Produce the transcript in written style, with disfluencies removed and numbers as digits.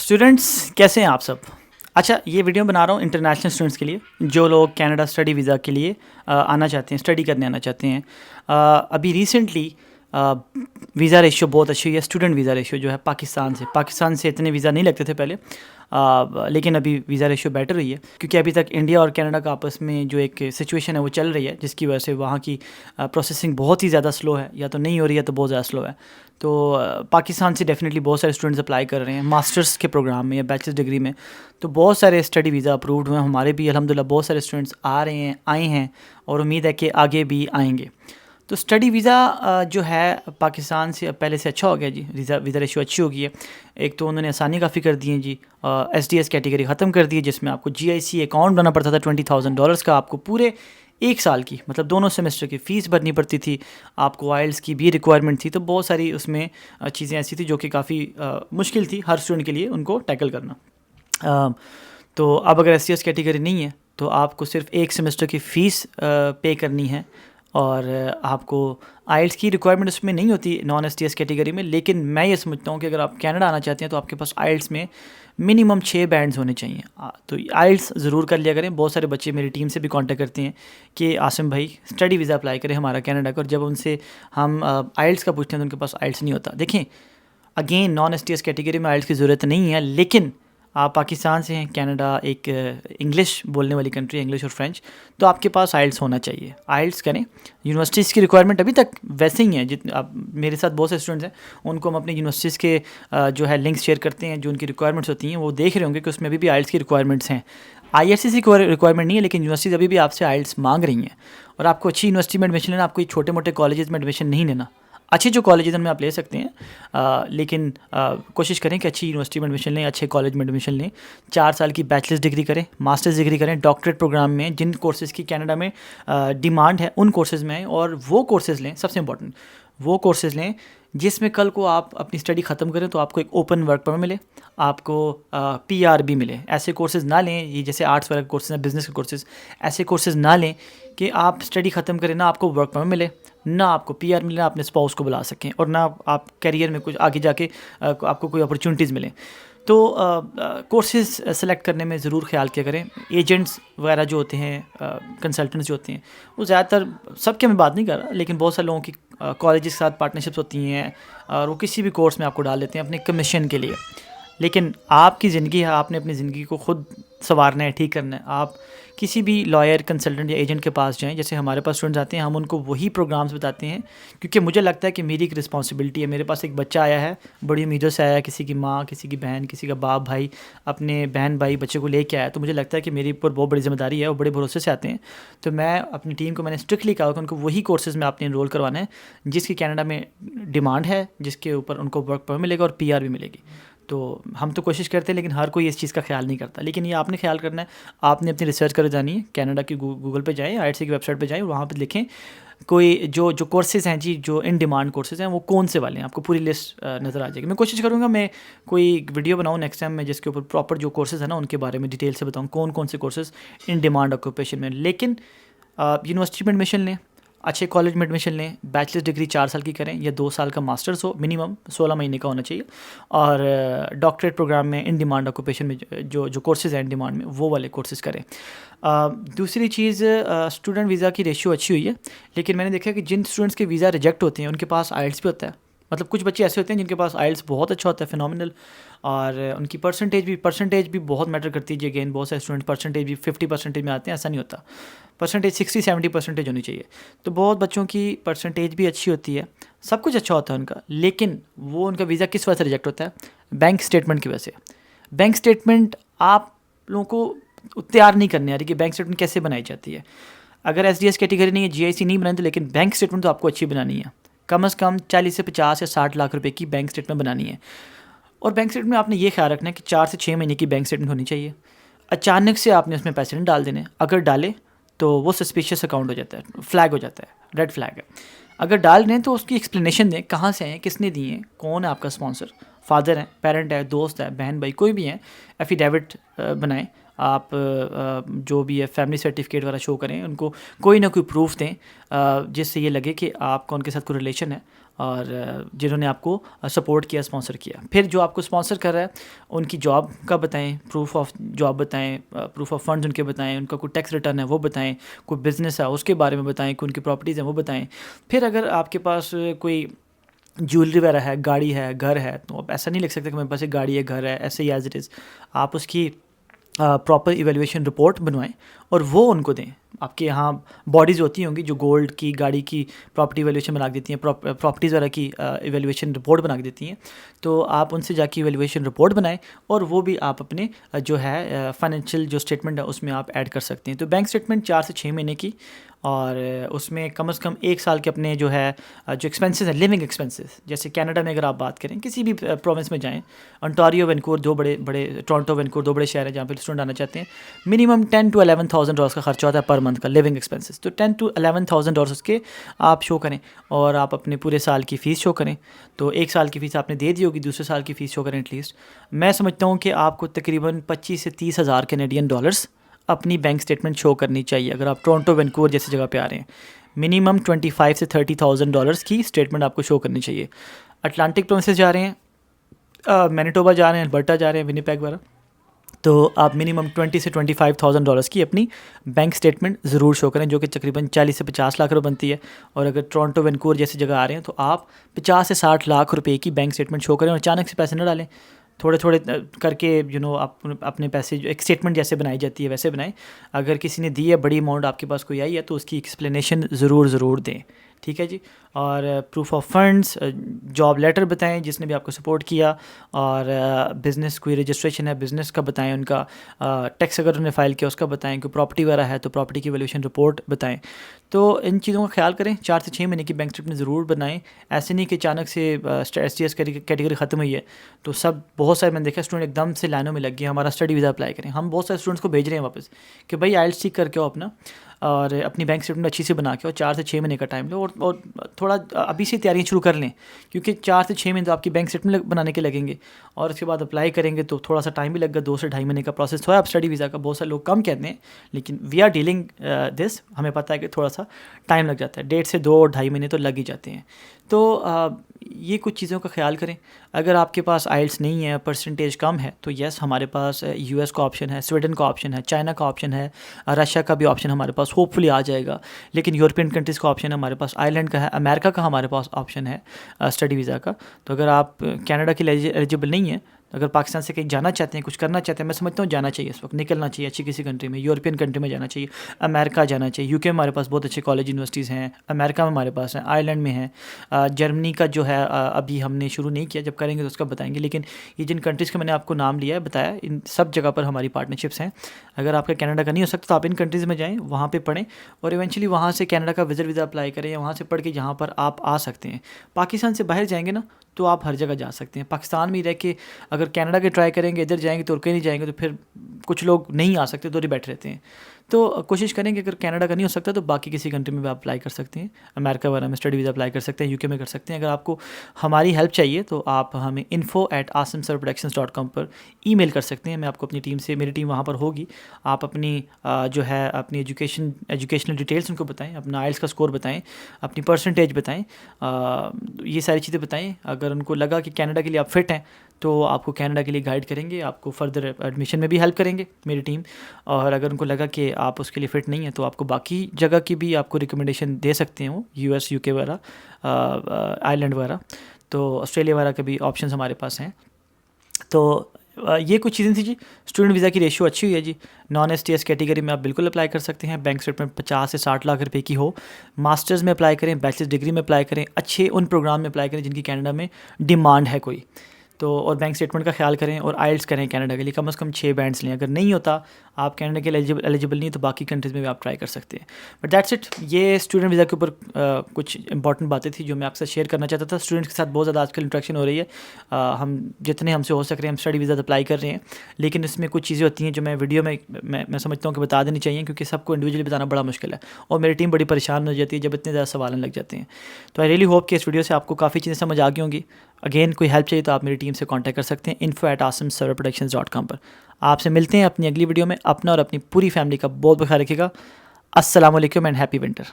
Students कैसे हैं आप सब। अच्छा, ये वीडियो बना रहा हूँ इंटरनेशनल स्टूडेंट्स के लिए, जो लोग कनाडा स्टडी वीज़ा के लिए आना चाहते हैं, स्टडी करने आना चाहते हैं। अभी रिसेंटली वीज़ा रेशियो बहुत अच्छी है। स्टूडेंट वीज़ा रेशियो जो है पाकिस्तान से इतने वीज़ा नहीं लगते थे पहले, लेकिन अभी वीज़ा रेशियो बेटर हुई है, क्योंकि अभी तक इंडिया और कनाडा का आपस में जो एक सिचुएशन है वो चल रही है, जिसकी वजह से वहाँ की प्रोसेसिंग बहुत ही ज़्यादा स्लो है, या तो नहीं हो रही है तो बहुत ज़्यादा स्लो है। तो पाकिस्तान से डेफिनेटली बहुत सारे स्टूडेंट्स अप्लाई कर रहे हैं मास्टर्स के प्रोग्राम में या बैचलर्स डिग्री में। तो बहुत सारे स्टडी वीज़ा अप्रूव्ड हुए हैं, हमारे भी अल्हम्दुलिल्लाह बहुत सारे स्टूडेंट्स आ रहे हैं, आए हैं, और उम्मीद है कि आगे भी आएंगे। तो स्टडी वीज़ा जो है पाकिस्तान से पहले से अच्छा हो गया जी। वीज़ा रेशियो अच्छी हो गई है। एक तो उन्होंने आसानी काफ़ी कर दी है जी। SDS कैटेगरी ख़त्म कर दी है, जिसमें आपको GIC अकाउंट बनाना पड़ता था $20,000 का, आपको पूरे 1 साल की, मतलब दोनों सेमेस्टर की फ़ीस भरनी पड़ती थी, आपको IELTS की भी रिक्वायरमेंट थी। तो बहुत सारी उसमें चीज़ें ऐसी थी जो कि काफ़ी मुश्किल थी हर स्टूडेंट के लिए उनको टैकल करना। तो अब अगर SDS कैटेगरी नहीं है तो आपको सिर्फ 1 सेमेस्टर की फ़ीस पे करनी है, और आपको IELTS की रिक्वायरमेंट उसमें नहीं होती नॉन SDS कैटेगरी में। लेकिन मैं ये समझता हूँ कि अगर आप कनाडा आना चाहते हैं तो आपके पास IELTS में मिनिमम 6 बैंड्स होने चाहिए। तो IELTS ज़रूर कर लिया करें। बहुत सारे बच्चे मेरी टीम से भी कांटेक्ट करते हैं कि आसिम भाई स्टडी वीज़ा अप्लाई करें हमारा कनाडा का, और जब उनसे हम IELTS का पूछते हैं तो उनके पास IELTS नहीं होता। देखें, अगेन नॉन SDS कैटेगरी में IELTS की ज़रूरत नहीं है, लेकिन आप पाकिस्तान से हैं, कनाडा एक इंग्लिश बोलने वाली कंट्री है, इंग्लिश और फ्रेंच, तो आपके पास IELTS होना चाहिए। IELTS करें। यूनिवर्सिटीज़ की रिक्वायरमेंट अभी तक वैसे ही है। जितने आप मेरे साथ बहुत से स्टूडेंट्स हैं, उनको हम अपनी यूनिवर्सिटीज़ के जो है लिंक्स शेयर करते हैं, जो उनकी रिक्वायरमेंट्स होती हैं, वो देख रहे होंगे कि उसमें अभी भी IELTS की रिक्वायरमेंट्स हैं। IRCC की रिक्वायरमेंट नहीं है, लेकिन यूनिवर्सिटीज़ अभी भी आपसे IELTS मांग रही हैं। और आपको अच्छी यूनिवर्सिटी में एडमिशन लेना, आपको छोटे मोटे कॉलेजेस में एडमिशन नहीं लेना। अच्छे जो कॉलेज में आप ले सकते हैं, लेकिन कोशिश करें कि अच्छी यूनिवर्सिटी में एडमिशन लें, अच्छे कॉलेज में एडमिशन लें। 4 साल की बैचलर्स डिग्री करें, मास्टर्स डिग्री करें, डॉक्टरेट प्रोग्राम में जिन कोर्सेज़ की कनाडा में डिमांड है उन कोर्सेज़ में आएँ, और वो कोर्सेज़ लें। सबसे इंपॉर्टेंट वो कोर्सेज़ लें जिसमें कल को आप अपनी स्टडी ख़त्म करें तो आपको एक ओपन वर्क परमिट मिले, आपको PR भी मिले। ऐसे कोर्सेज़ ना लें, ये जैसे आर्ट्स वाले कोर्सेज़ हैं, बिज़नेस के कोर्सेज़, ऐसे कोर्सेज़ ना लें कि आप स्टडी ख़त्म करें, ना आपको वर्क परमिट मिले, ना आपको PR मिले, ना अपने स्पाउस को बुला सकें, और ना आप करियर में कुछ आगे जाके आपको कोई अपॉर्चुनिटीज़ मिलें। तो कोर्सेज़ सेलेक्ट करने में ज़रूर ख्याल किया करें। एजेंट्स वगैरह जो होते हैं, कंसल्टेंट्स जो होते हैं, वो ज़्यादातर, सबके मैं बात नहीं कर रहा, लेकिन बहुत सारे लोगों की कॉलेज के साथ पार्टनरशिप्स होती हैं, और वो किसी भी कोर्स में आपको डाल देते हैं अपने कमीशन के लिए। लेकिन आपकी ज़िंदगी है, आपने अपनी ज़िंदगी को खुद संवारना है, ठीक करना है। आप किसी भी लॉयर, कंसल्टेंट या एजेंट के पास जाएं। जैसे हमारे पास स्टूडेंट्स आते हैं, हम उनको वही प्रोग्राम्स बताते हैं, क्योंकि मुझे लगता है कि मेरी एक रिस्पॉन्सिबिलिटी है। मेरे पास एक बच्चा आया है, बड़ी उम्मीदों से आया है, किसी की माँ, किसी की बहन, किसी का बाप भाई अपने बहन भाई बच्चे को लेके आया, तो मुझे लगता है कि मेरी ऊपर बहुत बड़ी जिम्मेदारी है, और बड़े भरोसे से आते हैं। तो मैं अपनी टीम को मैंने स्ट्रिक्टली कहा कि उनको वही कोर्सेज़ में आपने इनरोल करवाना है जिसकी कनाडा में डिमांड है, जिसके ऊपर उनको वर्क परमिट मिलेगा और PR भी मिलेगी। तो हम तो कोशिश करते हैं, लेकिन हर कोई इस चीज़ का ख्याल नहीं करता। लेकिन ये आपने ख्याल करना है, आपने अपनी रिसर्च कर जानी है। कनाडा की गूगल पे जाएँ, IITC की वेबसाइट पे जाएँ, वहाँ पे लिखें कोई जो कोर्सेज़ हैं जी, जो इन डिमांड कोर्सेज़ हैं, वो कौन से वाले हैं, आपको पूरी लिस्ट नज़र आ जाएगी। मैं कोशिश करूँगा मैं कोई वीडियो बनाऊँ नेक्स्ट टाइम में, जिसके ऊपर प्रॉपर जो कोर्सेज़ हैं ना, उनके बारे में डिटेल से बताऊँ कौन कौन से कोर्सेज़ इन डिमांड ऑक्यूपेशन में। लेकिन यूनिवर्सिटी में एडमिशन लें, अच्छे कॉलेज में एडमिशन लें, बैचलर्स डिग्री 4 साल की करें, या 2 साल का मास्टर्स हो, मिनिमम 16 महीने का होना चाहिए, और डॉक्टरेट प्रोग्राम में इन डिमांड ऑक्यूपेशन में जो कोर्सेज़ हैं इन डिमांड में, वो वाले कोर्सेज़ करें। दूसरी चीज़, स्टूडेंट वीज़ा की रेशियो अच्छी हुई है, लेकिन मैंने देखा कि जिन स्टूडेंट्स के वीज़ा रिजेक्ट होते हैं उनके पास IELTS भी होता है। मतलब कुछ बच्चे ऐसे होते हैं जिनके पास IELTS बहुत अच्छा होता है, फिनोमिनल, और उनकी परसेंटेज भी बहुत मैटर करती है। अगेन बहुत सारे स्टूडेंट परसेंटेज भी 50% में आते हैं, ऐसा नहीं होता। परसेंटेज 60-70% होनी चाहिए। तो बहुत बच्चों की परसेंटेज भी अच्छी होती है, सब कुछ अच्छा होता है उनका, लेकिन वो उनका वीज़ा किस वजह से रिजेक्ट होता है? बैंक स्टेटमेंट की वजह से। बैंक स्टेटमेंट आप लोगों को तैयार नहीं करने आ रही कि बैंक स्टेटमेंट कैसे बनाई जाती है। अगर SDS कैटेगरी नहीं है, GIC नहीं बनाई, तो लेकिन बैंक स्टेटमेंट तो आपको अच्छी बनानी है। कम से कम 40 से 50 या 60 लाख रुपए की बैंक स्टेटमेंट बनानी है। और बैंक स्टेटमेंट में आपने ये ख्याल रखना है कि 4 से 6 महीने की बैंक स्टेटमेंट होनी चाहिए। अचानक से आपने उसमें पैसे नहीं डाल देने। अगर डाले तो वो सस्पिशियस अकाउंट हो जाता है, फ्लैग हो जाता है, रेड फ्लैग है। अगर डाल रहे हैं तो उसकी एक्सप्लेनेशन दें, कहाँ से आए हैं, किसने दिए हैं, कौन है आपका स्पॉन्सर, फादर है, पेरेंट है, दोस्त है, बहन भाई, कोई भी है। एफिडेविट बनाएं आप, जो भी है फैमिली सर्टिफिकेट वगैरह शो करें उनको, कोई ना कोई प्रूफ दें जिससे ये लगे कि आपका उनके साथ कोई रिलेशन है, और जिन्होंने आपको सपोर्ट किया, स्पॉन्सर किया। फिर जो आपको स्पॉन्सर कर रहा है उनकी जॉब का बताएं, प्रूफ ऑफ जॉब बताएं, प्रूफ ऑफ फंड्स उनके बताएं, उनका कोई टैक्स रिटर्न है वो बताएं, कोई बिज़नेस है उसके बारे में बताएं, कोई उनकी प्रॉपर्टीज़ हैं वो बताएं। फिर अगर आपके पास कोई ज्वेलरी वगैरह है, गाड़ी है, घर है, तो आप ऐसा नहीं लिख सकते कि मेरे पास एक गाड़ी है, घर है, ऐसे ही एज इट इज़। आप उसकी प्रॉपर इवैल्यूएशन रिपोर्ट बनवाएं और वो उनको दें। आपके यहाँ बॉडीज़ होती होंगी जो गोल्ड की, गाड़ी की प्रॉपर्टी इवैल्यूएशन बना के देती हैं, प्रॉपर्टीज़ वगैरह की इवैल्यूएशन रिपोर्ट बना के देती हैं। तो आप उनसे जाके इवैल्यूएशन रिपोर्ट बनाएं और वो भी आप अपने जो है फाइनेंशियल जो स्टेटमेंट है उसमें आप ऐड कर सकते हैं। तो बैंक स्टेटमेंट 4 से 6 महीने की, और उसमें कम से कम 1 साल के अपने जो है जो एक्सपेंसेस हैं, लिविंग एक्सपेंसेस, जैसे कनाडा में अगर आप बात करें, किसी भी प्रोविंस में जाएं, ओंटारियो, वैंकूवर, दो बड़े बड़े, टोरंटो, वैंकूवर, दो बड़े शहर हैं जहाँ पे स्टूडेंट आना चाहते हैं। मिनिमम $10,000 to $11,000 का खर्चा होता है पर मंथ का लिविंग एक्सपेंसेस। तो $10,000 to $11,000 के आप शो करें और आप अपने पूरे साल की फ़ीस शो करें। तो 1 साल की फ़ीस आपने दे दी होगी, दूसरे साल की फ़ीस शो करें एटलीस्ट। मैं समझता हूँ कि आपको तकरीबन 25 से 30 हज़ार कैनेडियन डॉलर्स अपनी बैंक स्टेटमेंट शो करनी चाहिए अगर आप टोरंटो, वैंकूवर जैसी जगह पे आ रहे हैं। मिनिमम 25 से 30,000 डॉलर्स की स्टेटमेंट आपको शो करनी चाहिए। अटलांटिक प्रोविंसेस जा रहे हैं, मैनिटोबा जा रहे हैं, अल्बर्टा जा रहे हैं, विनिपेग वगैरह, तो आप मिनिमम 20 से 25,000 डॉलर्स की अपनी बैंक स्टेटमेंट ज़रूर शो करें, जो कि तकरीबन 40 से 50 लाख रुपये बनती है। और अगर टोरंटो, वैंकूवर जैसी जगह आ रहे हैं तो आप 50 से 60 लाख रुपए की बैंक स्टेटमेंट शो करें और अचानक से पैसे न डालें, थोड़े थोड़े करके आप अपने पैसे जो एक स्टेटमेंट जैसे बनाई जाती है वैसे बनाएं। अगर किसी ने दी है बड़ी अमाउंट आपके पास कोई आई है तो उसकी एक्सप्लेनेशन ज़रूर दें, ठीक है जी। और proof of funds, job letter बताएं जिसने भी आपको सपोर्ट किया, और बिज़नेस कोई रजिस्ट्रेशन है बिज़नेस का बताएं, उनका टैक्स अगर उन्होंने फ़ाइल किया उसका बताएं, कोई प्रॉपर्टी वगैरह है तो प्रॉपर्टी की वैल्यूएशन रिपोर्ट बताएं। तो इन चीज़ों का ख्याल करें। 4 से 6 महीने की बैंक स्टेटमेंट ज़रूर बनाएं। ऐसे नहीं कि अचानक से STS कैटेगरी ख़त्म हुई है तो सब, बहुत सारे मैंने देखा स्टूडेंट एकदम से लाइनों में लग गए, हमारा स्टडी वीज़ा अप्लाई करें। हम बहुत सारे स्टूडेंट्स को भेज रहे हैं वापस कि भाई IELTS ठीक करके आओ अपना, और अपनी बैंक स्टेटमेंट अच्छी से बना के और 4 से 6 महीने का टाइम लो, और थोड़ा अभी से तैयारियां शुरू कर लें, क्योंकि 4 से 6 महीने तो आपकी बैंक स्टेटमेंट बनाने के लगेंगे और उसके बाद अप्लाई करेंगे तो थोड़ा सा टाइम भी लगेगा। 2 से ढाई महीने का प्रोसेस तो है अब स्टडी वीज़ा का, बहुत सारे लोग कम कहते हैं, लेकिन वी आर डीलिंग दिस, हमें पता है कि थोड़ा सा टाइम लग जाता है, 1.5 से 2 और ढाई महीने तो लग ही जाते हैं। तो ये कुछ चीज़ों का ख्याल करें। अगर आपके पास IELTS नहीं है, परसेंटेज कम है, तो यस हमारे पास US का ऑप्शन है, स्वीडन का ऑप्शन है, चाइना का ऑप्शन है, रशिया का भी ऑप्शन हमारे पास होपफुली आ जाएगा। लेकिन यूरोपियन कंट्रीज़ का ऑप्शन है हमारे पास, आयरलैंड का है, अमेरिका का हमारे पास ऑप्शन है स्टडी वीज़ा का। तो अगर आप कनाडा के लिए एलिजिबल नहीं है, अगर पाकिस्तान से कहीं जाना चाहते हैं, कुछ करना चाहते हैं, मैं समझता हूँ जाना चाहिए, इस वक्त निकलना चाहिए अच्छी किसी कंट्री में, यूरोपियन कंट्री में जाना चाहिए, अमेरिका जाना चाहिए, UK में हमारे पास बहुत अच्छे कॉलेज यूनिवर्सिटीज़ हैं, अमेरिका में हमारे पास हैं, आयरलैंड में है, जर्मनी का जो है अभी हमने शुरू नहीं किया, जब करेंगे तो उसका बताएंगे। लेकिन ये जिन कंट्रीज़ का मैंने आपको नाम लिया है, बताया, इन सब जगह पर हमारी पार्टनरशिप्स हैं। अगर आपका कनाडा का नहीं हो सकता तो आप इन कंट्रीज़ में जाएँ, वहाँ पर पढ़ें और इवेंचुअली वहाँ से कनाडा का विजिट वीज़ा अप्लाई करें, या वहाँ से पढ़ के यहाँ पर आप आ सकते हैं। पाकिस्तान से बाहर जाएंगे ना तो आप हर जगह जा सकते हैं। पाकिस्तान में रह के अगर कनाडा के ट्राई करेंगे, इधर जाएंगे तो कहीं नहीं जाएंगे, तो फिर कुछ लोग नहीं आ सकते, तो बैठे रहते हैं। तो कोशिश करेंगे अगर कनाडा का नहीं हो सकता तो बाकी किसी कंट्री में भी आप अप्लाई कर सकते हैं, अमेरिका वगैरह में स्टडी वीज़ा अप्लाई कर सकते हैं, UK में कर सकते हैं। अगर आपको हमारी हेल्प चाहिए तो आप हमें info@asamserproductions.com पर ईमेल कर सकते हैं। मैं आपको अपनी टीम से, मेरी टीम वहाँ पर होगी, आप अपनी जो है अपनी एजुकेशनल डिटेल्स उनको बताएं, अपना IELTS का स्कोर बताएं, अपनी परसेंटेज बताएं, ये सारी चीज़ें बताएं। अगर उनको लगा कि कनाडा के लिए आप फिट हैं तो आपको कनाडा के लिए गाइड करेंगे, आपको फर्दर एडमिशन में भी हेल्प करेंगे मेरी टीम। और अगर उनको लगा कि आप उसके लिए फ़िट नहीं है तो आपको बाकी जगह की भी आपको रिकमेंडेशन दे सकते हैं, वो US, UK वगैरह, आयरलैंड वगैरह, तो ऑस्ट्रेलिया वगैरह के भी ऑप्शंस हमारे पास हैं। तो ये कुछ चीज़ें थी जी। स्टूडेंट वीज़ा की रेशियो अच्छी हुई है जी। नॉन STS कैटेगरी में आप बिल्कुल अप्लाई कर सकते हैं, बैंक स्टेटमेंट 50 से 60 लाख रुपए की हो। मास्टर्स में अप्लाई करें, बैचलर्स डिग्री में अप्लाई करें, अच्छे उन प्रोग्राम में अप्लाई करें जिनकी कनाडा में डिमांड है कोई तो, और बैंक स्टेटमेंट का ख्याल करें, और IELTS करें कनाडा के लिए, कम से कम 6 बैंड्स लें। अगर नहीं होता, आप कनाडा के लिए एलिजिबल नहीं तो बाकी कंट्रीज़ में भी आप ट्राई कर सकते हैं। But that's it. ये स्टूडेंट वीज़ा के ऊपर कुछ इंपॉर्टेंट बातें थी जो मैं आपसे शेयर करना चाहता था। स्टूडेंट्स के साथ बहुत ज़्यादा आजकल इंट्रैक्शन हो रही है, हम जितने हमसे हो सक रहे हैं हम स्टडी वीज़ा अप्लाई कर रहे हैं, लेकिन इसमें कुछ चीज़ें होती हैं जो मैं वीडियो में मैं समझता हूँ कि बता देनी चाहिए, क्योंकि सबको इंडिविजुअली बताना बड़ा मुश्किल है और मेरी टीम बड़ी परेशान हो जाती है जब इतने ज़्यादा सवाल लग जाते हैं। तो आई रियली होप कि इस वीडियो से आपको काफ़ी चीज़ें समझ आ गई होंगी। अगेन कोई हेल्प चाहिए तो आप मेरी टीम से कांटेक्ट कर सकते हैं info@asamserproductions.com पर। आपसे मिलते हैं अपनी अगली वीडियो में। अपना और अपनी पूरी फैमिली का बहुत बहुत ख्याल रखिएगा। अस्सलाम वालेकुम एंड हैप्पी विंटर।